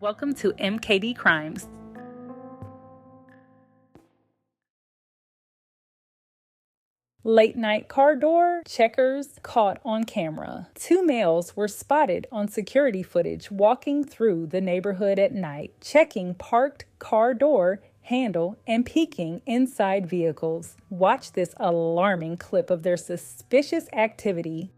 Welcome to MKD Crimes. Late night car door checkers caught on camera. Two males were spotted on security footage walking through the neighborhood at night, checking parked car door handle and peeking inside vehicles. Watch this alarming clip of their suspicious activity.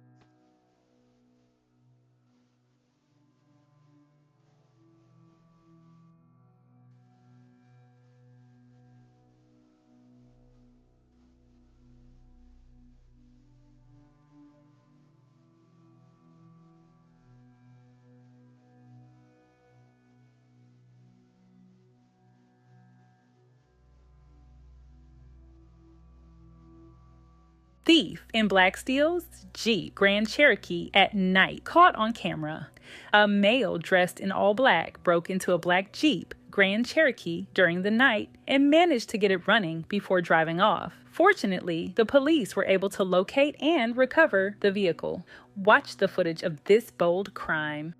Thief in Black Steel's Jeep Grand Cherokee at night, caught on camera. A male dressed in all black broke into a black Jeep Grand Cherokee during the night and managed to get it running before driving off. Fortunately, the police were able to locate and recover the vehicle. Watch the footage of this bold crime.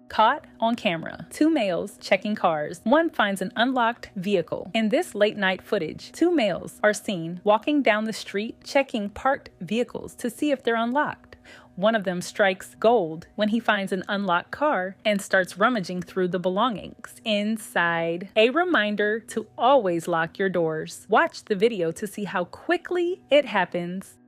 Caught on camera. Two males checking cars. One finds an unlocked vehicle. In this late night footage, two males are seen walking down the street checking parked vehicles to see if they're unlocked. One of them strikes gold when he finds an unlocked car and starts rummaging through the belongings inside. A reminder to always lock your doors. Watch the video to see how quickly it happens.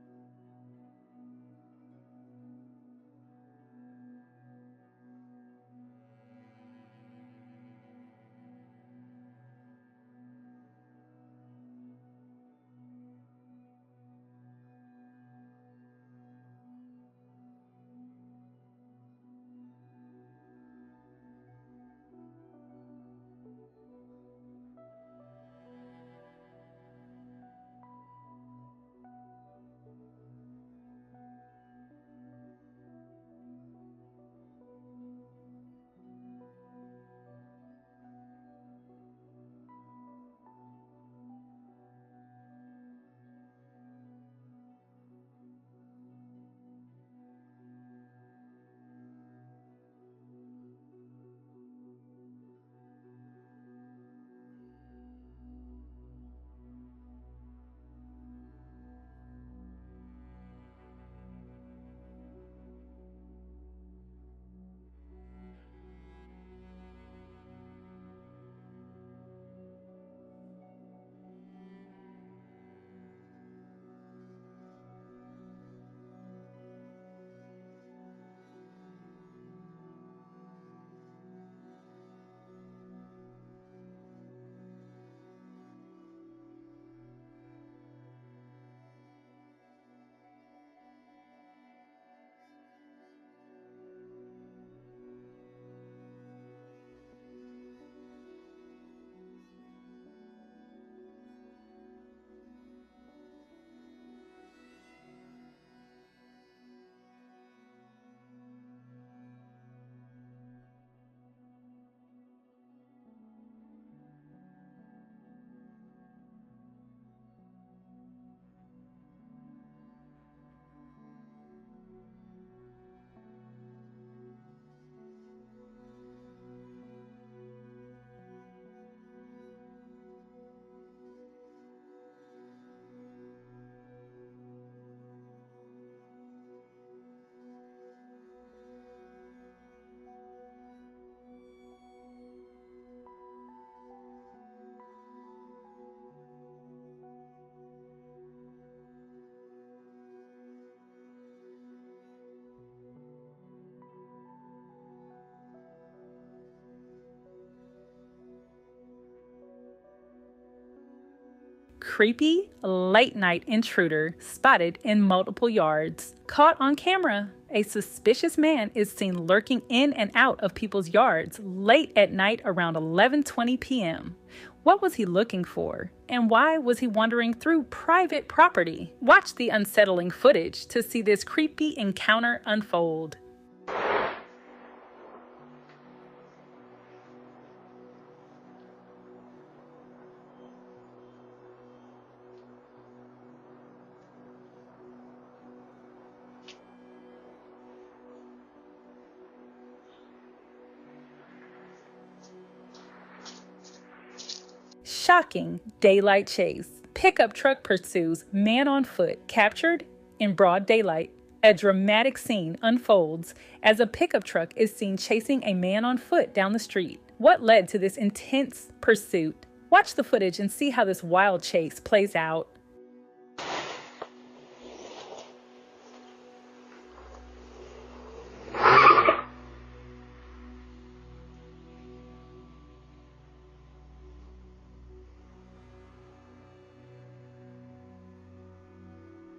Creepy late night intruder spotted in multiple yards. Caught on camera. A suspicious man is seen lurking in and out of people's yards late at night around 11:20 p.m. What was he looking for? And why was he wandering through private property? Watch the unsettling footage to see this creepy encounter unfold. Shocking daylight chase. Pickup truck pursues man on foot, captured in broad daylight. A dramatic scene unfolds as a pickup truck is seen chasing a man on foot down the street. What led to this intense pursuit? Watch the footage and see how this wild chase plays out.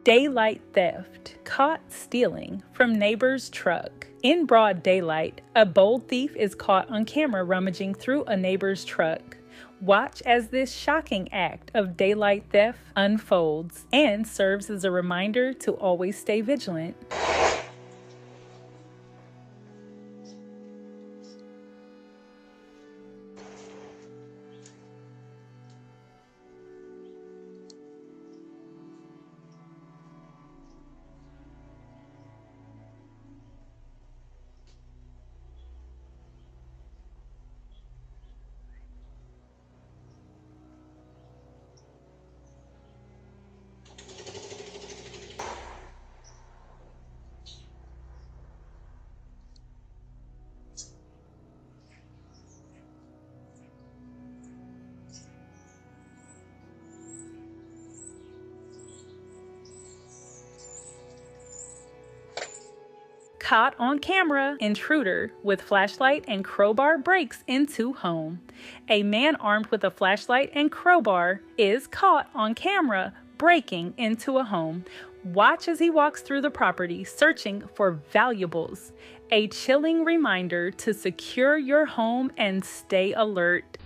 Daylight theft. Caught stealing from neighbor's truck. In broad daylight, a bold thief is caught on camera rummaging through a neighbor's truck. Watch as this shocking act of daylight theft unfolds and serves as a reminder to always stay vigilant. Caught on camera, intruder with flashlight and crowbar breaks into home. A man armed with a flashlight and crowbar is caught on camera breaking into a home. Watch as he walks through the property searching for valuables. A chilling reminder to secure your home and stay alert.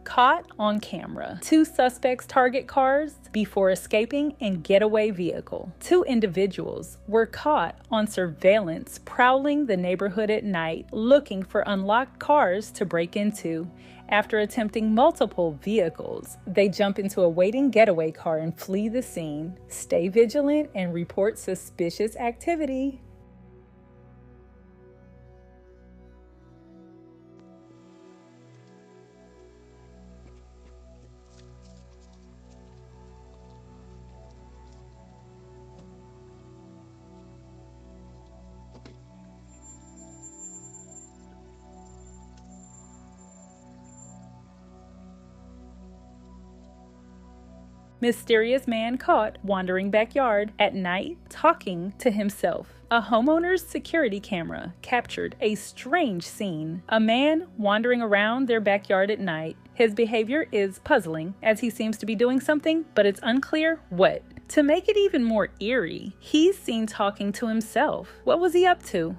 Caught on camera. 2 suspects target cars before escaping in getaway vehicle. 2 individuals were caught on surveillance prowling the neighborhood at night looking for unlocked cars to break into. After attempting multiple vehicles, they jump into a waiting getaway car and flee the scene. Stay vigilant and report suspicious activity. Mysterious man caught wandering backyard at night talking to himself. A homeowner's security camera captured a strange scene. A man wandering around their backyard at night. His behavior is puzzling as he seems to be doing something, but it's unclear what. To make it even more eerie, he's seen talking to himself. What was he up to?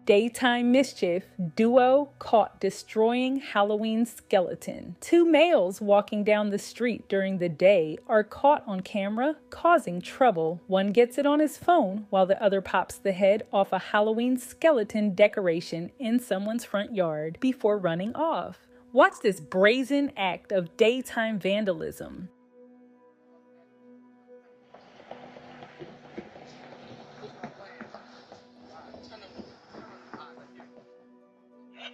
Daytime mischief, duo caught destroying Halloween skeleton. Two males walking down the street during the day are caught on camera causing trouble. One gets it on his phone while the other pops the head off a Halloween skeleton decoration in someone's front yard before running off. Watch this brazen act of daytime vandalism.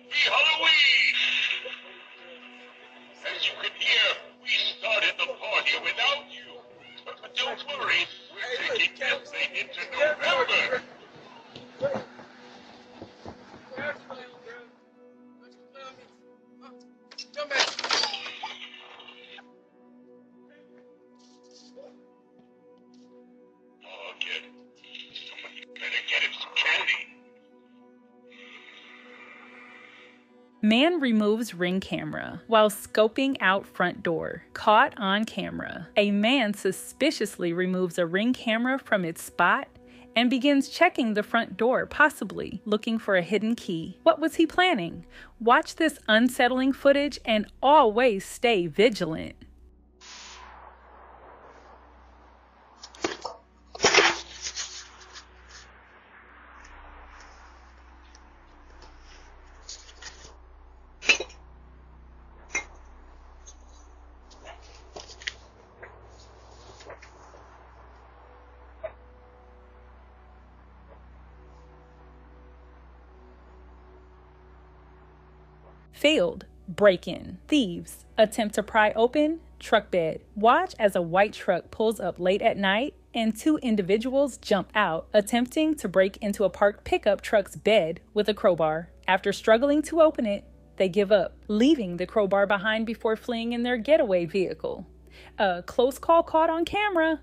Halloween! As you can hear, we started the party without you. But don't worry, we're taking everything into November. Oh, kid. Somebody better get him some candy. Man removes ring camera while scoping out front door. Caught on camera. A man suspiciously removes a ring camera from its spot and begins checking the front door, possibly looking for a hidden key. What was he planning? Watch this unsettling footage and always stay vigilant. Failed. Break-in. Thieves. Attempt to pry open. Truck bed. Watch as a white truck pulls up late at night and two individuals jump out, attempting to break into a parked pickup truck's bed with a crowbar. After struggling to open it, they give up, leaving the crowbar behind before fleeing in their getaway vehicle. A close call caught on camera.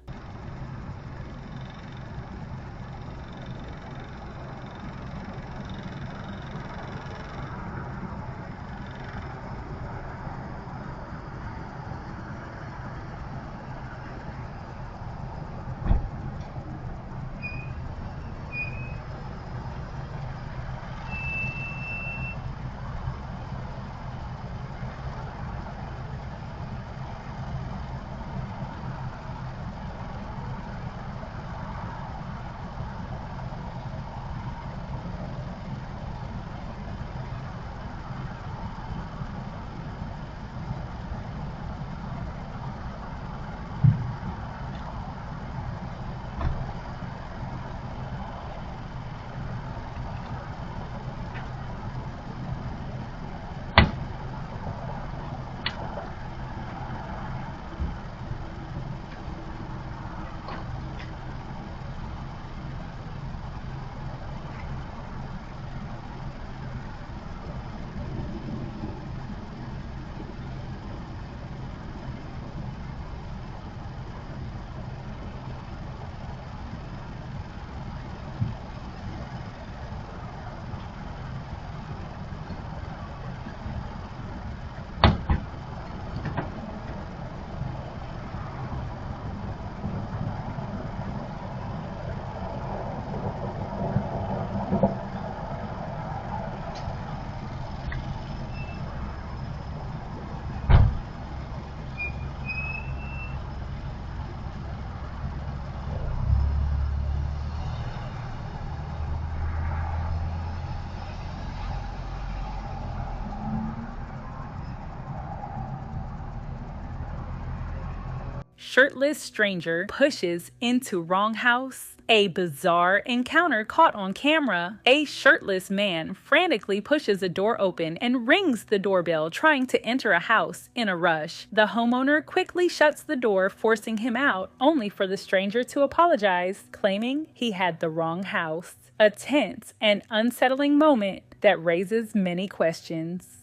Shirtless stranger pushes into wrong house. A bizarre encounter caught on camera. A shirtless man frantically pushes a door open and rings the doorbell trying to enter a house in a rush. The homeowner quickly shuts the door, forcing him out, only for the stranger to apologize, claiming he had the wrong house. A tense and unsettling moment that raises many questions.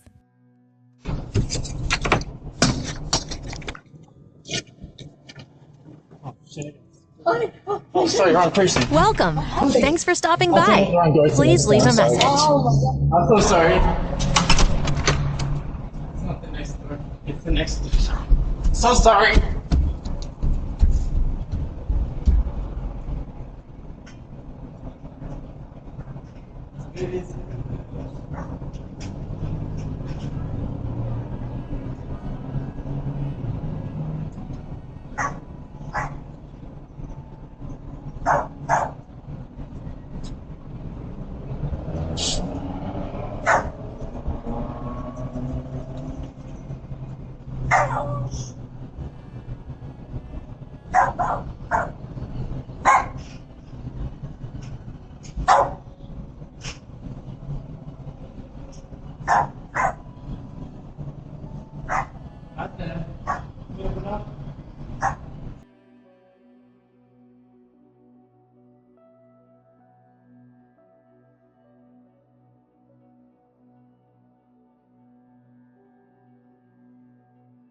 Oh, sorry, wrong person. Welcome. Thanks for stopping by. Please leave a message. I'm so sorry. It's not the next door. It's the next door. So sorry.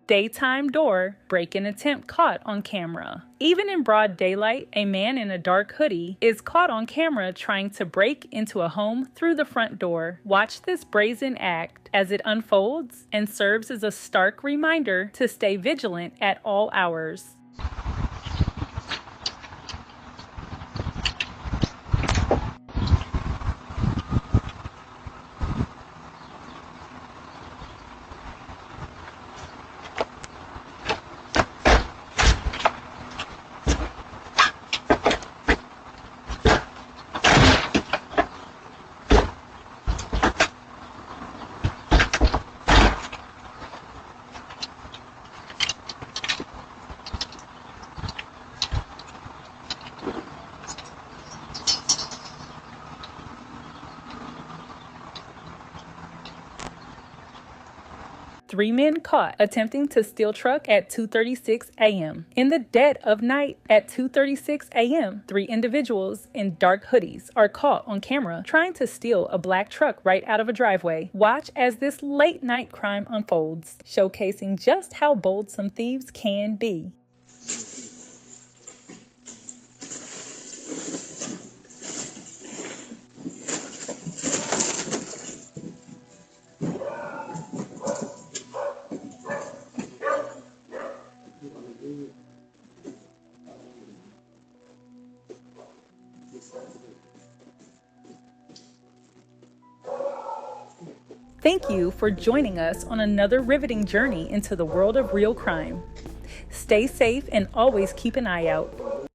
Daytime door break-in attempt caught on camera. Even in broad daylight, a man in a dark hoodie is caught on camera trying to break into a home through the front door. Watch this brazen act as it unfolds and serves as a stark reminder to stay vigilant at all hours. Three men caught attempting to steal truck at 2:36 a.m. In the dead of night at 2:36 a.m., 3 individuals in dark hoodies are caught on camera trying to steal a black truck right out of a driveway. Watch as this late night crime unfolds, showcasing just how bold some thieves can be. Thank you for joining us on another riveting journey into the world of real crime. Stay safe and always keep an eye out.